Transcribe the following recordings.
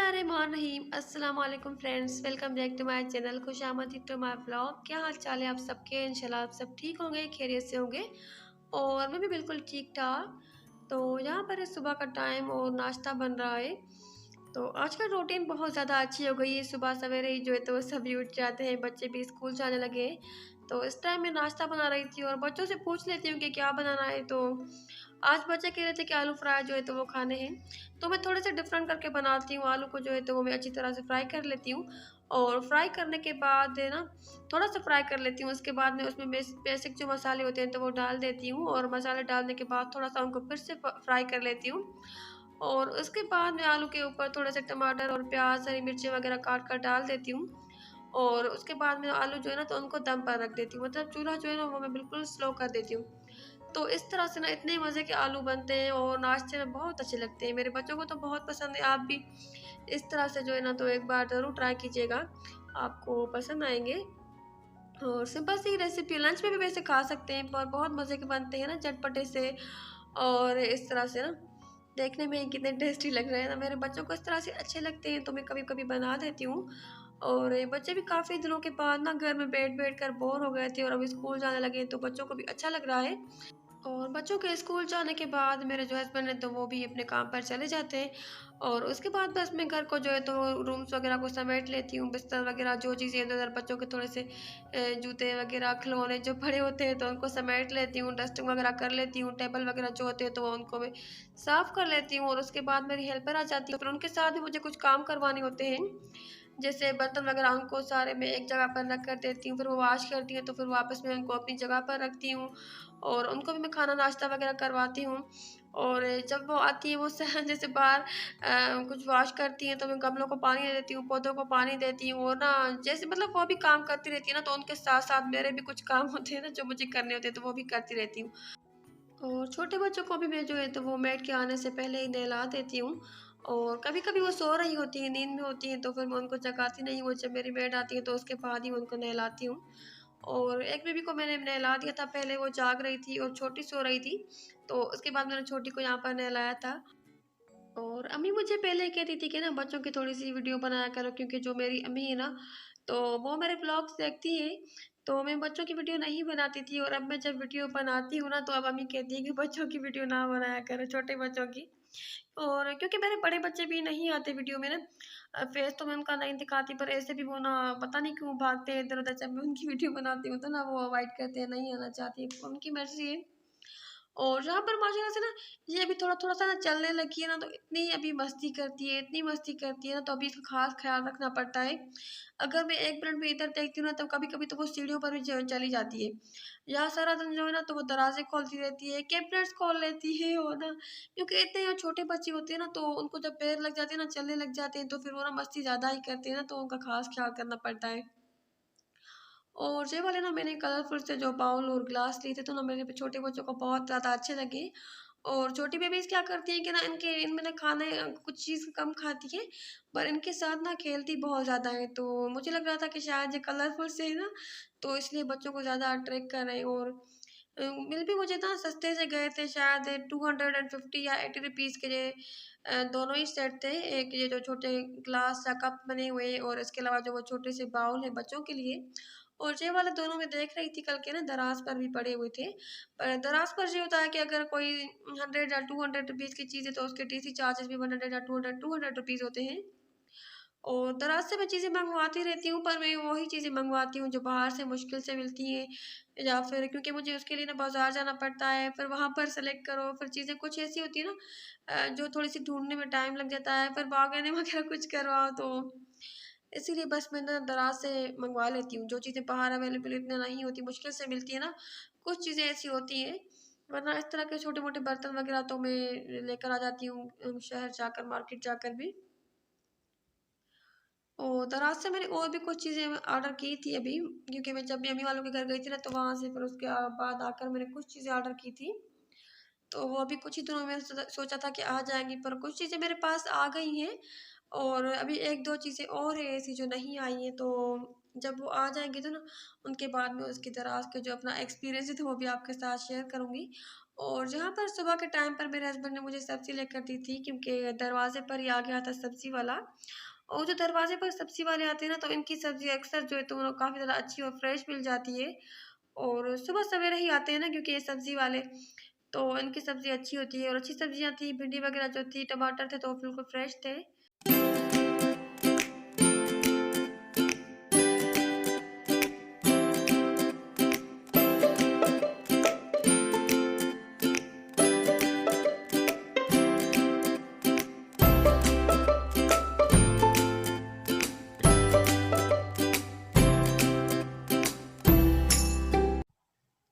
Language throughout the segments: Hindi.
बिस्मिल्लाहिर्रहमानिर्रहीम। अस्सलाम वालेकुम friends, welcome back to my channel. खुशामदीद टू माय ब्लॉग। क्या हाल चाल है आप सबके? इंशाल्लाह आप सब ठीक होंगे, खैरियत से होंगे और मैं भी बिल्कुल ठीक ठाक। तो यहाँ पर सुबह का टाइम और नाश्ता बन रहा है। तो आजकल रूटीन बहुत ज़्यादा अच्छी हो गई है। सुबह सवेरे ही जो है तो सभी उठ जाते हैं, बच्चे भी स्कूल जाने लगे हैं। तो इस टाइम मैं नाश्ता बना रही थी और बच्चों से पूछ लेती हूँ कि क्या बनाना है। तो आज बच्चे कह रहे थे कि आलू फ्राई जो है तो वो खाने हैं। तो मैं थोड़े से डिफरेंट करके बनाती हूँ। आलू को जो है तो वो मैं अच्छी तरह से फ्राई कर लेती हूँ और फ्राई करने के बाद है ना, थोड़ा सा फ्राई कर लेती हूँ। उसके बाद मैं उसमें बेसिक जो मसाले होते हैं तो वो डाल देती हूँ और मसाले डालने के बाद थोड़ा सा उनको फिर से फ्राई कर लेती हूँ। और उसके बाद मैं आलू के ऊपर थोड़े से टमाटर और प्याज, हरी मिर्ची वगैरह काट कर डाल देती हूँ। और उसके बाद मैं आलू जो है ना तो उनको दम पर रख देती हूँ, मतलब चूल्हा जो है ना वो मैं बिल्कुल स्लो कर देती हूँ। तो इस तरह से ना इतने मज़े के आलू बनते हैं और नाश्ते में बहुत अच्छे लगते हैं। मेरे बच्चों को तो बहुत पसंद है। आप भी इस तरह से जो है ना तो एक बार ज़रूर ट्राई कीजिएगा, आपको पसंद आएँगे। और सिंपल सी रेसिपी लंच में भी वैसे खा सकते हैं, पर बहुत मज़े के बनते हैं ना चटपटे से। और इस तरह से ना देखने में ही कितने टेस्टी लग रहे हैं ना, मेरे बच्चों को इस तरह से अच्छे लगते हैं तो मैं कभी-कभी बना देती हूँ। और ये बच्चे भी काफ़ी दिनों के बाद ना घर में बैठ-बैठ कर बोर हो गए थे और अब स्कूल जाने लगे तो बच्चों को भी अच्छा लग रहा है। और बच्चों के स्कूल जाने के बाद मेरे जो हस्बैंड हैं तो वो भी अपने काम पर चले जाते हैं। और उसके बाद बस मैं घर को जो है तो रूम्स वगैरह को समेट लेती हूँ, बिस्तर वगैरह जो चीज़ें इधर-उधर बच्चों के थोड़े से जूते वगैरह खिलौने जो पड़े होते हैं तो उनको समेट लेती हूँ, डस्टिंग वगैरह कर लेती हूँ, टेबल वगैरह जो होते हैं तो उनको मैं साफ़ कर लेती हूँ। और उसके बाद मेरी हेल्पर आ जाती है, फिर उनके साथ भी मुझे कुछ काम करवाने होते हैं। जैसे बर्तन वगैरह उनको सारे मैं एक जगह पर रख कर देती हूँ, फिर वो वॉश करती हैं तो फिर वापस मैं उनको अपनी जगह पर रखती हूँ। और उनको भी मैं खाना नाश्ता वगैरह करवाती हूँ। और जब वो आती है वो जैसे बाहर कुछ वॉश करती हैं तो मैं गमलों को पानी दे देती हूँ, पौधों को पानी देती हूँ। और ना जैसे मतलब वो भी काम करती रहती है ना तो उनके साथ-साथ मेरे भी कुछ काम होते हैं ना जो मुझे करने होते हैं तो वो भी करती रहती हूँ। और छोटे बच्चों को भी मैं जो है तो वो मेड के आने से पहले ही नहला देती हूँ। और कभी-कभी वो सो रही होती हैं, नींद में होती हैं तो फिर मैं उनको जगाती नहीं हूँ, जब मेरी मेड आती है तो उसके बाद ही मैं उनको नहलाती हूँ। और एक बेबी को मैंने नहला दिया था पहले, वो जाग रही थी और छोटी सो रही थी, तो उसके बाद मैंने छोटी को यहाँ पर नहलाया था। और अम्मी मुझे पहले कहती थी कि ना बच्चों की थोड़ी-सी वीडियो बनाया करो, क्योंकि जो मेरी अम्मी है ना, तो वो मेरे व्लॉग्स देखती हैं, तो मैं बच्चों की वीडियो नहीं बनाती थी। और अब मैं जब वीडियो बनाती हूँ ना, तो अब अम्मी कहती है कि बच्चों की वीडियो ना बनाया करो, छोटे बच्चों की। और क्योंकि मेरे बड़े बच्चे भी नहीं आते वीडियो में ना, फेस तो मैं उनका नहीं दिखाती, पर ऐसे भी वो ना पता नहीं क्यों भागते हैं इधर-उधर, जब मैं उनकी वीडियो बनाती हूँ तो ना वो अवॉइड करते हैं, नहीं आना चाहती हैं, उनकी मर्ज़ी है। और जहाँ पर माशाल्लाह से ना ये अभी थोड़ा-थोड़ा सा ना चलने लगी है ना, तो इतनी अभी मस्ती करती है, इतनी मस्ती करती है ना, तो अभी इसका ख़ास ख़्याल रखना पड़ता है। अगर मैं 1 मिनट भी इधर देखती हूँ ना, तो कभी-कभी तो वो सीढ़ियों पर भी च चली जाती है। या सारा दिन जो है ना, तो वो दरवाज़े खोलती रहती है, कैबिनेट्स खोल लेती है। और ना क्योंकि इतने छोटे बच्चे होते हैं ना, तो उनको जब पैर लग जाते हैं ना, चलने लग जाते हैं, तो फिर वो ना मस्ती ज़्यादा ही करते हैं ना, तो उनका ख़ास ख़्याल करना पड़ता है। और ये वाले ना मैंने कलरफुल से जो बाउल और ग्लास लिए थे तो ना मेरे छोटे बच्चों को बहुत ज़्यादा अच्छे लगे। और छोटी बेबीज़ क्या करती हैं कि ना इनमें ना खाने कुछ चीज़ कम खाती हैं, पर इनके साथ ना खेलती बहुत ज़्यादा हैं। तो मुझे लग रहा था कि शायद ये कलरफुल से है ना, तो इसलिए बच्चों को ज़्यादा अट्रैक्ट कर रहे हैं। और मिल भी मुझे ना सस्ते से गए थे, शायद 250 या 80 रुपीज़ के ये दोनों ही सेट थे। एक ये जो छोटे ग्लास या कप बने हुए और इसके अलावा जो वो छोटे से बाउल हैं बच्चों के लिए। और ये वाले दोनों मैं देख रही थी कल के ना, दराज पर भी पड़े हुए थे। पर दराज पर ये होता है कि अगर कोई 100 या 200 रुपीज़ की चीज़ है तो उसके टीसी चार्जेस भी 100 या 200 रुपीज़ होते हैं। और दराज से मैं चीज़ें मँगवाती रहती हूँ, पर मैं वही चीज़ें मँगवाती हूँ जो बाहर से मुश्किल से मिलती हैं, या फिर क्योंकि मुझे उसके लिए ना बाज़ार जाना पड़ता है, फिर वहाँ पर सेलेक्ट करो, फिर चीज़ें कुछ ऐसी होती है ना जो थोड़ी-सी ढूँढने में टाइम लग जाता है, फिर बार्गेनिंग वगैरह कुछ करवाओ, तो इसीलिए बस मैं ना दराज से मँगवा लेती हूँ। जो चीज़ें बाहर अवेलेबल इतने नहीं होती, मुश्किल से मिलती है ना, कुछ चीज़ें ऐसी होती हैं, वरना इस तरह के छोटे-मोटे बर्तन वगैरह तो मैं लेकर आ जाती हूँ शहर जाकर, मार्केट जाकर भी। और दराज से मैंने और भी कुछ चीज़ें ऑर्डर की थी अभी, क्योंकि मैं जब भी अम्मी वालों के घर गई थी ना, तो वहाँ से फिर उसके बाद आकर मैंने कुछ चीज़ें ऑर्डर की थी। तो वो अभी कुछ ही दिनों में सोचा था कि आ जाएँगी, पर कुछ चीज़ें मेरे पास आ गई हैं। और अभी 1-2 चीज़ें और हैं ऐसी जो नहीं आई हैं, तो जब वो आ जाएँगी तो ना उनके बाद में उसकी दराज़ के जो अपना एक्सपीरियंस है तो वो भी आपके साथ शेयर करूँगी। और जहाँ पर सुबह के टाइम पर मेरे हस्बैंड ने मुझे सब्ज़ी लेकर दी थी, क्योंकि दरवाज़े पर ही आ गया था सब्ज़ी वाला। और जो दरवाज़े पर सब्ज़ी वाले आते हैं ना, तो इनकी सब्ज़ी अक्सर जो है तो वो काफ़ी ज़्यादा अच्छी और फ्रेश मिल जाती है। और सुबह सवेरे ही आते हैं ना, क्योंकि ये सब्ज़ी वाले, तो इनकी सब्ज़ी अच्छी होती है और अच्छी सब्ज़ियाँ थी, भिंडी वगैरह जो थी, टमाटर थे तो बिल्कुल फ्रेश थे।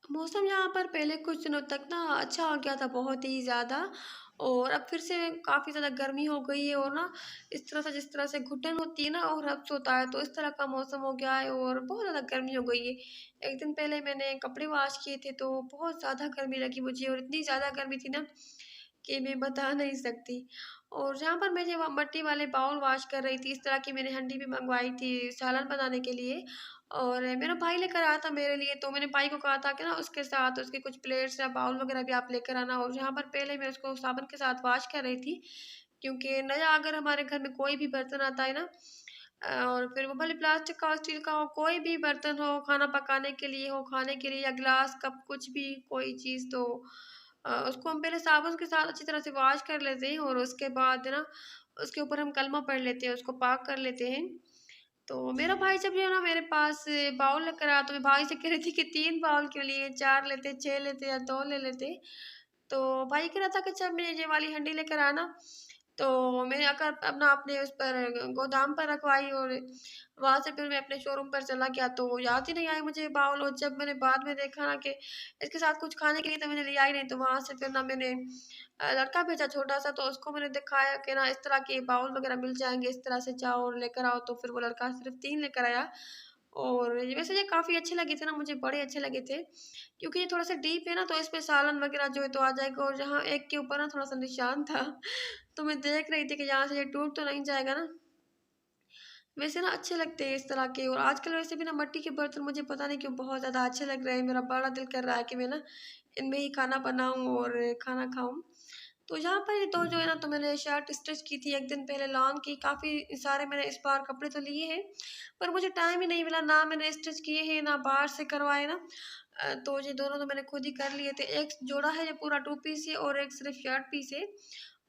मौसम यहाँ पर पहले कुछ दिनों तक ना अच्छा हो गया था, बहुत ही ज़्यादा। और अब फिर से काफ़ी ज़्यादा गर्मी हो गई है, और ना इस तरह से, जिस तरह से घुटन होती है ना और हब्स होता है, तो इस तरह का मौसम हो गया है और बहुत ज़्यादा गर्मी हो गई है। एक दिन पहले मैंने कपड़े वॉश किए थे तो बहुत ज़्यादा गर्मी लगी मुझे, और इतनी ज़्यादा गर्मी थी ना कि मैं बता नहीं सकती। और जहाँ पर मैं जब मट्टी वाले बाउल वॉश कर रही थी, इस तरह की मैंने हंडी भी मंगवाई थी सालन बनाने के लिए, और मेरा भाई लेकर आया था मेरे लिए, तो मैंने भाई को कहा था कि ना उसके साथ उसके कुछ प्लेट्स या बाउल वगैरह भी आप लेकर आना। और जहाँ पर पहले मैं उसको साबुन के साथ वॉश कर रही थी, क्योंकि नया अगर हमारे घर में कोई भी बर्तन आता है ना, और फिर वो भले प्लास्टिक का हो, स्टील का हो, कोई भी बर्तन हो, खाना पकाने के लिए हो, खाने के लिए, या ग्लास कप कुछ भी कोई चीज़, तो उसको हम पहले साबुन के साथ अच्छी तरह से वॉश कर लेते हैं, और उसके बाद ना उसके ऊपर हम कलमा पढ़ लेते हैं, उसको पाक कर लेते हैं। तो मेरा भाई जब ये ना मेरे पास बाउल लेकर आया, तो मैं भाई से कह रही थी कि 3 बाउल क्यों लिए, 4 लेते, 6 लेते या 2 ले लेते। तो भाई कह रहा था कि जब मैं ये वाली हंडी लेकर आया ना, तो मैंने आकर अपना अपने उस पर गोदाम पर रखवाई, और वहाँ से फिर मैं अपने शोरूम पर चला गया, तो याद ही नहीं आई मुझे बाउल। और जब मैंने बाद में देखा ना कि इसके साथ कुछ खाने के लिए, तो मैंने लिया ही नहीं। तो वहाँ से फिर ना मैंने लड़का भेजा छोटा-सा, तो उसको मैंने दिखाया कि ना इस तरह के बाउल वगैरह मिल जाएँगे, इस तरह से जाओ और लेकर आओ। तो फिर वो लड़का सिर्फ़ 3 लेकर आया, और वैसे ये काफ़ी अच्छे लगे थे ना, मुझे बड़े अच्छे लगे थे, क्योंकि ये थोड़ा-सा डीप है ना, तो इसमें सालन वगैरह जो है तो आ जाएगा। और जहाँ एक के ऊपर ना थोड़ा-सा निशान था, तो मैं देख रही थी कि यहाँ से ये टूट तो नहीं जाएगा ना। वैसे ना अच्छे लगते हैं इस तरह के, और आजकल वैसे भी ना मिट्टी के बर्तन मुझे पता नहीं क्यों बहुत ज़्यादा अच्छे लग रहे हैं। मेरा बड़ा दिल कर रहा है कि मैं ना इनमें ही खाना बनाऊँ और खाना खाऊँ। तो यहाँ पर ये 2 जो है ना, तो मैंने शर्ट स्टिच की थी एक दिन पहले लॉन की। काफ़ी सारे मैंने इस बार कपड़े तो लिए हैं, पर मुझे टाइम ही नहीं मिला, ना मैंने स्टिच किए हैं, ना बाहर से करवाए ना। तो ये दोनों तो मैंने खुद ही कर लिए थे। एक जोड़ा है जो पूरा 2 पीस है, और एक सिर्फ़ शर्ट पीस है।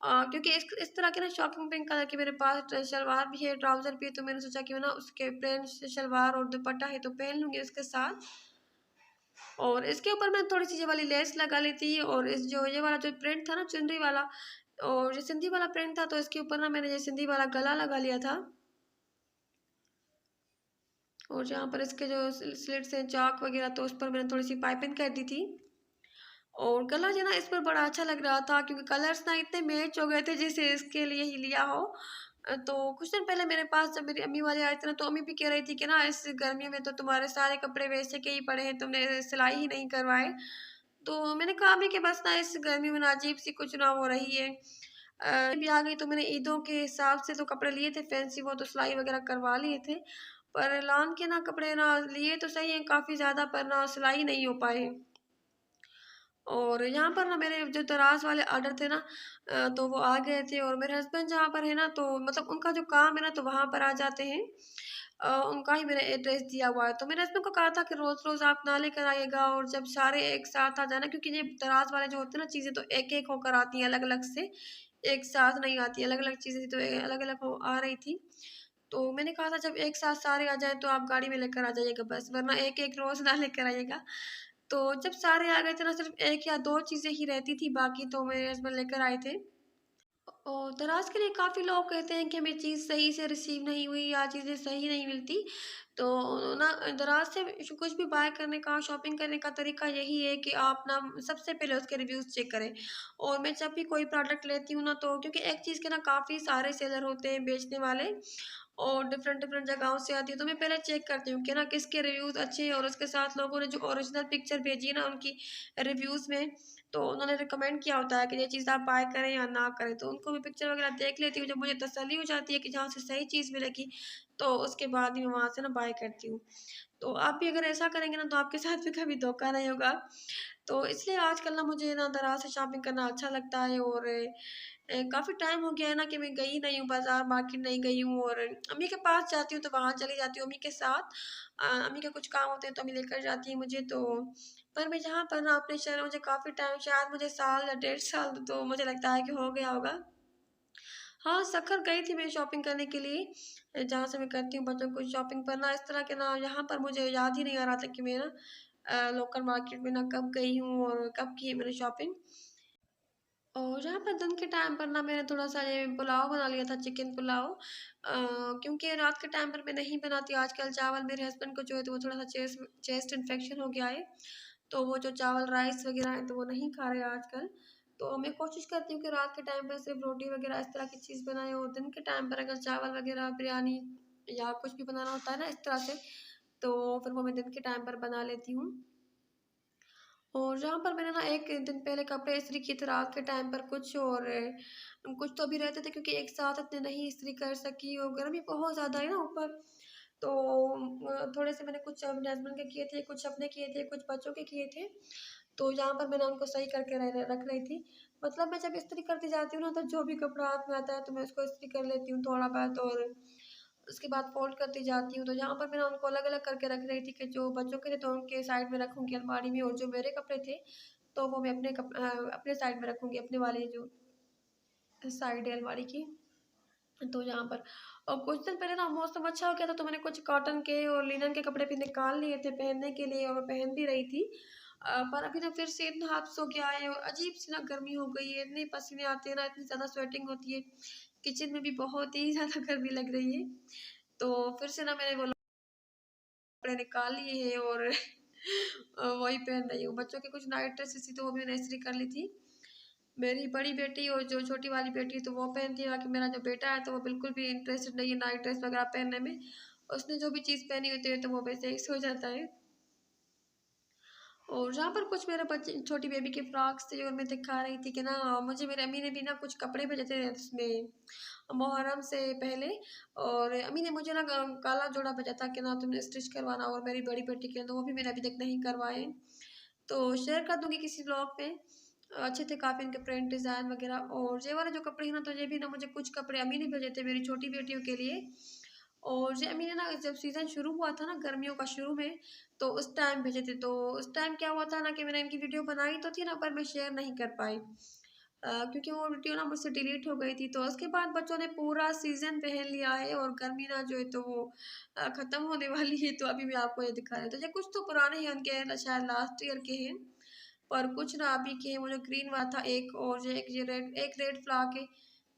क्योंकि इस तरह के ना शॉपिंग पिंक कलर की मेरे पास शलवार भी है, ट्राउज़र भी है, तो मैंने सोचा कि मैं ना उसके प्लेन शलवार और दुपट्टा है तो पहन लूँगी उसके साथ। और इसके ऊपर मैंने थोड़ी-सी ये वाली लेस लगा ली थी, और इस जो ये वाला जो प्रिंट था ना चुनरी वाला, और ये सिंधी वाला प्रिंट था, तो इसके ऊपर ना मैंने ये सिंधी वाला गला लगा लिया था। और जहाँ पर इसके जो स्लिट्स हैं चाक वगैरह, तो उस पर मैंने थोड़ी-सी पाइपिंग कर दी थी। और कलर जो है ना इस पर बड़ा अच्छा लग रहा था, क्योंकि कलर्स ना इतने मैच हो गए थे जैसे इसके लिए ही लिया हो। तो कुछ दिन पहले मेरे पास जब मेरी अम्मी वाले आए थे ना, तो अम्मी भी कह रही थी कि ना इस गर्मियों में तो तुम्हारे सारे कपड़े वैसे के ही पड़े हैं, तुमने सिलाई ही नहीं करवाए। तो मैंने कहा अम्मी कि बस ना इस गर्मी में ना अजीब-सी कुछ ना हो रही है। भी आ गई, तो मैंने ईदों के हिसाब से तो कपड़े लिए थे फैंसी, वो तो सिलाई वगैरह करवा लिए थे। पर लॉन के ना कपड़े ना लिए तो सही हैं काफ़ी ज़्यादा, पर ना सिलाई नहीं हो पाए। और यहाँ पर ना मेरे जो दराज़ वाले ऑर्डर थे ना, तो वो आ गए थे, और मेरे हस्बैंड जहाँ पर है ना, तो मतलब उनका जो काम है ना, तो वहाँ पर आ जाते हैं। उनका ही मैंने एड्रेस दिया हुआ है, तो मैंने हस्बैंड को कहा था कि रोज़-रोज़ आप ना लेकर आइएगा, और जब सारे एक साथ आ जाए ना, क्योंकि ये दराज़ वाले जो होते हैं ना चीज़ें, तो एक-एक होकर आती हैं अलग-अलग से, एक साथ नहीं आती, अलग-अलग चीज़ें तो अलग-अलग हो आ रही थी। तो मैंने कहा था जब एक साथ सारे आ जाएँ तो आप गाड़ी में लेकर आ जाइएगा बस, वरना एक-एक रोज़ ना लेकर आइएगा। तो जब सारे आ गए थे ना, सिर्फ़ 1 या 2 चीज़ें ही रहती थी, बाकी तो मेरे हस्बैंड लेकर आए थे। और दराज़ के लिए काफ़ी लोग कहते हैं कि हमें चीज़ सही से रिसीव नहीं हुई, या चीज़ें सही नहीं मिलती। तो ना दराज़ से कुछ भी बाय करने का, शॉपिंग करने का तरीका यही है कि आप ना सबसे पहले उसके रिव्यूज़ चेक करें। और मैं जब भी कोई प्रोडक्ट लेती हूँ ना, तो क्योंकि एक चीज़ के ना काफ़ी सारे सेलर होते हैं बेचने वाले, और डिफरेंट डिफरेंट जगहों से आती है, तो मैं पहले चेक करती हूँ कि ना किसके रिव्यूज़ अच्छे हैं, और उसके साथ लोगों ने जो ओरिजिनल पिक्चर भेजी है ना उनकी रिव्यूज़ में, तो उन्होंने रिकमेंड किया होता है कि ये चीज़ आप बाय करें या ना करें, तो उनको मैं पिक्चर वगैरह देख लेती हूँ। जब मुझे तसल्ली हो जाती है कि जहाँ से सही चीज़ मिलेगी, तो उसके बाद ही मैं वहाँ से ना बाय करती हूँ। तो आप भी अगर ऐसा करेंगे ना, तो आपके साथ भी कभी धोखा नहीं होगा। तो इसलिए आजकल ना मुझे ना दराज़ से शॉपिंग करना अच्छा लगता है, और काफ़ी टाइम हो गया है ना कि मैं गई नहीं हूँ बाज़ार, मार्केट नहीं गई हूँ, और अम्मी के पास जाती हूँ तो वहाँ चली जाती हूँ अम्मी के साथ। अम्मी के कुछ काम होते हैं तो अम्मी लेकर जाती है मुझे, तो पर मैं जहाँ पर ना अपने शहर में, मुझे काफ़ी टाइम, शायद मुझे साल या 1.5 साल, तो मुझे लगता है कि हो गया होगा। हाँ, सखर गई थी मैं शॉपिंग करने के लिए, जहाँ से मैं करती हूँ बच्चों को शॉपिंग पर ना, इस तरह के ना यहाँ पर मुझे याद ही नहीं आ रहा था कि मैं ना लोकल मार्केट में ना कब गई हूँ और कब की है मैंने शॉपिंग। और यहाँ पर दिन के टाइम पर ना मैंने थोड़ा-सा ये पुलाव बना लिया था, चिकन पुलाव। क्योंकि रात के टाइम पर मैं नहीं बनाती आजकल चावल, मेरे हस्बैंड को जो है तो वो थोड़ा-सा चेस्ट इन्फेक्शन हो गया है, तो वो जो चावल राइस वग़ैरह है तो वो नहीं खा रहे आजकल। तो मैं कोशिश करती हूँ कि रात के टाइम पर सिर्फ़ रोटी वग़ैरह इस तरह की चीज़ बनाएँ, और दिन के टाइम पर अगर चावल वग़ैरह, बिरयानी या कुछ भी बनाना होता है ना इस तरह से, तो फिर वो मैं दिन के टाइम पर बना लेती हूँ। और जहाँ पर मैंने ना 1 दिन पहले कपड़े इस्त्री किए थे रात के टाइम पर कुछ, और कुछ तो अभी रहते थे, क्योंकि एक साथ इतने नहीं इस्त्री कर सकी, और गर्मी बहुत ज़्यादा है ना ऊपर। तो थोड़े से मैंने कुछ अपने हस्बैंड के किए थे, कुछ अपने किए थे, कुछ बच्चों के किए थे। तो जहाँ पर मैंने उनको सही करके रख रही थी। मतलब मैं जब इस्त्री करती जाती हूँ ना, तो जो भी कपड़ा हाथ में आता है तो मैं उसको इस्त्री कर लेती हूँ थोड़ा बहुत, और उसके बाद फ़ोल्ड करती जाती हूँ। तो जहाँ पर मैंने उनको अलग-अलग करके रख रही थी कि जो बच्चों के थे तो उनके साइड में रखूँगी अलमारी में, और जो मेरे कपड़े थे तो वो मैं अपने साइड में रखूँगी, अपने वाली जो साइड है अलमारी की। तो यहाँ पर, और कुछ दिन पहले ना मौसम अच्छा हो गया था, तो मैंने कुछ कॉटन के और लिनन के कपड़े भी निकाल लिए थे पहनने के लिए, और मैं पहन भी रही थी। पर अभी ना फिर से इतना हादसा हो गया है, और अजीब-सी ना गर्मी हो गई है, इतने पसीने आते हैं ना, इतनी ज़्यादा स्वेटिंग होती है। किचन में भी बहुत ही ज़्यादा गर्मी लग रही है। तो फिर से ना मैंने वो कपड़े निकाल लिए हैं, और वही पहन रही हूँ। बच्चों के कुछ नाइट ड्रेसेस थी तो वो भी मैंने इस्त्री कर ली थी। मेरी बड़ी बेटी और जो छोटी वाली बेटी है तो वो पहनती है, बाकी मेरा जो बेटा है तो वो बिल्कुल भी इंटरेस्टेड नहीं है नाइट ड्रेस वगैरह पहनने में। उसने जो भी चीज़ पहनी होती है तो वो वैसे ही सो जाता है। और जहाँ पर कुछ मेरे बच्चे, छोटी बेबी के फ्रॉक्स थे, और मैं दिखा रही थी कि ना मुझे मेरी अम्मी ने भी ना कुछ कपड़े भेजे थे उसमें मुहर्रम से पहले, और अम्मी ने मुझे ना काला जोड़ा भेजा था कि ना तुमने स्टिच करवाना, और मेरी बड़ी बेटी के लिए, तो वो भी मैंने अभी तक नहीं करवाए। तो शेयर कर दूँगी किसी ब्लॉग पे। अच्छे थे काफ़ी इनके प्रिंट डिज़ाइन वगैरह, और ये वाले जो कपड़े हैं ना, तो ये भी ना मुझे कुछ कपड़े अम्मी ने भेजे थे मेरी छोटी बेटियों के लिए। और ये अम्मी ने ना जब सीज़न शुरू हुआ था ना गर्मियों का शुरू में, तो उस टाइम भेजे थे। तो उस टाइम क्या हुआ था ना कि मैंने इनकी वीडियो बनाई तो थी ना, पर मैं शेयर नहीं कर पाई। क्योंकि वो वीडियो ना मुझसे डिलीट हो गई थी। तो उसके बाद बच्चों ने पूरा सीज़न पहन लिया है, और गर्मी ना जो है तो वो ख़त्म होने वाली है, तो अभी मैं आपको ये दिखा रही हूँ। तो ये कुछ तो पुराने हैं उनके, शायद लास्ट ईयर के हैं, पर कुछ ना अभी के हैं। वो जो ग्रीन वाला था एक, और एक रेड फ्लॉक है,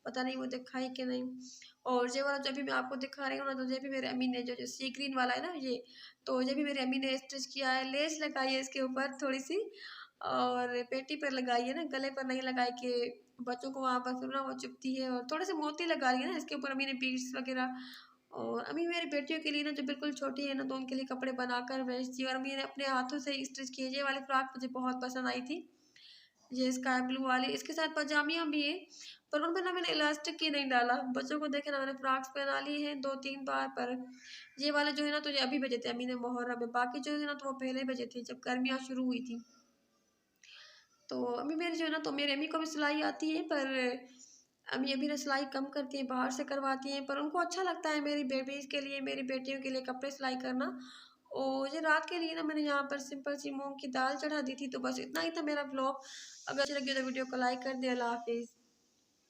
पता नहीं वो दिखाई कि नहीं। और ये वाला जो अभी मैं आपको दिखा रही हूँ ना, तो ये भी मेरे अम्मी ने, जो जो सी ग्रीन वाला है ना ये, तो ये भी मेरी अम्मी ने स्टिच किया है। लेस लगाई है इसके ऊपर थोड़ी-सी, और पेटी पर लगाई है ना, गले पर नहीं लगाई कि बच्चों को वहाँ पर फिर ना वो चुभती है, और थोड़े से मोती लगा रही है ना इसके ऊपर अम्मी ने बीड्स वगैरह। और अम्मी मेरी बेटियों के लिए ना जो बिल्कुल छोटी है ना, तो उनके लिए कपड़े बनाकर भेजती है, और अम्मी ने अपने हाथों से स्टिच किए। ये वाली फ्रॉक मुझे बहुत पसंद आई थी, ये स्काई ब्लू वाली, इसके साथ पजामियाँ भी हैं, पर उनमें ना मैंने इलास्टिक ही नहीं डाला। बच्चों को देखे ना मैंने फ्रॉक्स पहना ली हैं 2-3 बार, पर ये वाले जो है ना तो ये अभी भेजे थे अम्मी ने मुहर्रम में, बाकी जो है ना तो वो पहले भेजे थे जब गर्मियाँ शुरू हुई थी। तो अम्मी मेरी जो है ना, तो मेरी अम्मी को भी सिलाई आती है, पर अम्मी अभी ना सिलाई कम करती हैं, बाहर से करवाती हैं, पर उनको अच्छा लगता है मेरी बेबीज़ के लिए, मेरी बेटियों के लिए कपड़े सिलाई करना। और ये रात के लिए ना मैंने यहाँ पर सिंपल सी मूँग की दाल चढ़ा दी थी, तो बस इतना ही था मेरा व्लॉग। अगर अच्छी लगी तो वीडियो को लाइक कर दें। अल्लाह हाफ़िज़।